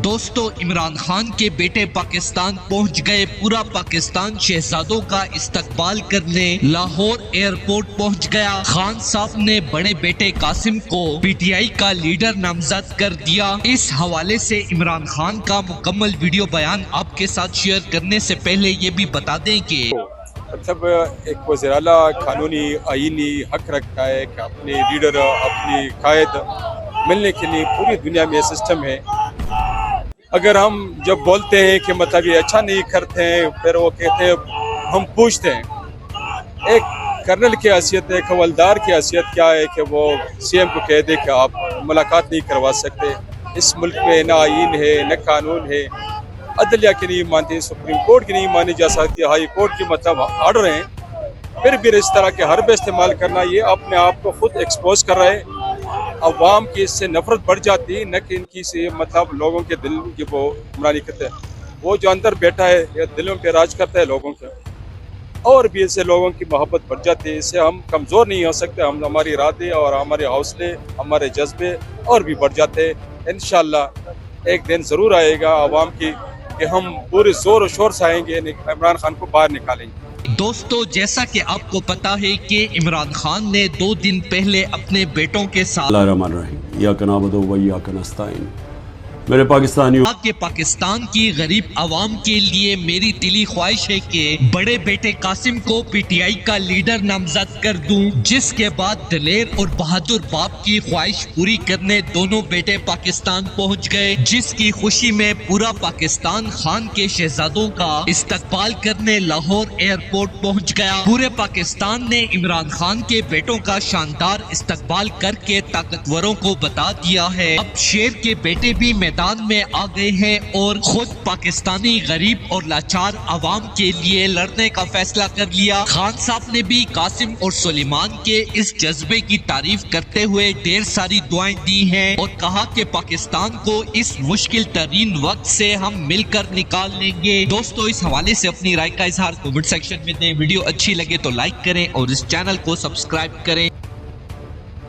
دوستو عمران خان کے بیٹے پاکستان پہنچ گئے۔ پورا پاکستان شہزادوں کا استقبال کرنے لاہور ایئرپورٹ پہنچ گیا۔ خان صاحب نے بڑے بیٹے قاسم کو پی ٹی آئی کا لیڈر نامزد کر دیا۔ اس حوالے سے عمران خان کا مکمل ویڈیو بیان آپ کے ساتھ شیئر کرنے سے پہلے یہ بھی بتا دیں کہ مطلب ایک وزیر اعلیٰ قانونی آئینی حق رکھتا ہے کہ اپنے لیڈر اپنی قائد ملنے کے لیے پوری دنیا میں یہ سسٹم ہے۔ اگر ہم جب بولتے ہیں کہ مطلب یہ اچھا نہیں کرتے ہیں، پھر وہ کہتے ہیں، ہم پوچھتے ہیں ایک کرنل کی حیثیت، ایک حوالدار کی حیثیت کیا ہے کہ وہ سی ایم کو کہہ دے کہ آپ ملاقات نہیں کروا سکتے۔ اس ملک میں نہ آئین ہے نہ قانون ہے، عدلیہ کی نہیں مانتی، سپریم کورٹ کی نہیں مانی جا سکتی، ہائی کورٹ کی مطلب آرڈر ہیں، پھر بھی اس طرح کے حربے استعمال کرنا یہ اپنے آپ کو خود ایکسپوز کر رہے ہیں۔ عوام کی اس سے نفرت بڑھ جاتی ہے، نہ کہ ان کی سے مطلب لوگوں کے دل کی وہ عمرانی کرتے ہیں۔ وہ جو اندر بیٹھا ہے یہ دلوں پہ راج کرتا ہے لوگوں کے، اور بھی اس سے لوگوں کی محبت بڑھ جاتی ہے۔ اس سے ہم کمزور نہیں ہو سکتے، ہماری ارادے اور ہمارے حوصلے ہمارے جذبے اور بھی بڑھ جاتے ہیں۔ انشاءاللہ ایک دن ضرور آئے گا عوام کی کہ ہم پورے زور و شور سے آئیں گے، عمران خان کو باہر نکالیں گے۔ دوستو جیسا کہ آپ کو پتا ہے کہ عمران خان نے 2 دن پہلے اپنے بیٹوں کے ساتھ اللہ الرحمن الرحیم ایاک نعبد و ایاک نستعین۔ میرے پاکستانیوں، کہ پاکستان کی غریب عوام کے لیے میری دلی خواہش ہے کہ بڑے بیٹے قاسم کو پی ٹی آئی کا لیڈر نامزد کر دوں، جس کے بعد دلیر اور بہادر باپ کی خواہش پوری کرنے دونوں بیٹے پاکستان پہنچ گئے، جس کی خوشی میں پورا پاکستان خان کے شہزادوں کا استقبال کرنے لاہور ایئرپورٹ پہنچ گیا۔ پورے پاکستان نے عمران خان کے بیٹوں کا شاندار استقبال کر کے طاقتوروں کو بتا دیا ہے اب شیر کے بیٹے بھی میدان میں آ گئے ہیں اور خود پاکستانی غریب اور لاچار عوام کے لیے لڑنے کا فیصلہ کر لیا۔ خان صاحب نے بھی قاسم اور سلیمان کے اس جذبے کی تعریف کرتے ہوئے ڈھیر ساری دعائیں دی ہیں اور کہا کہ پاکستان کو اس مشکل ترین وقت سے ہم مل کر نکال لیں گے۔ دوستو اس حوالے سے اپنی رائے کا اظہار کمنٹ سیکشن میں دیں۔ ویڈیو اچھی لگے تو لائک کریں اور اس چینل کو سبسکرائب کریں۔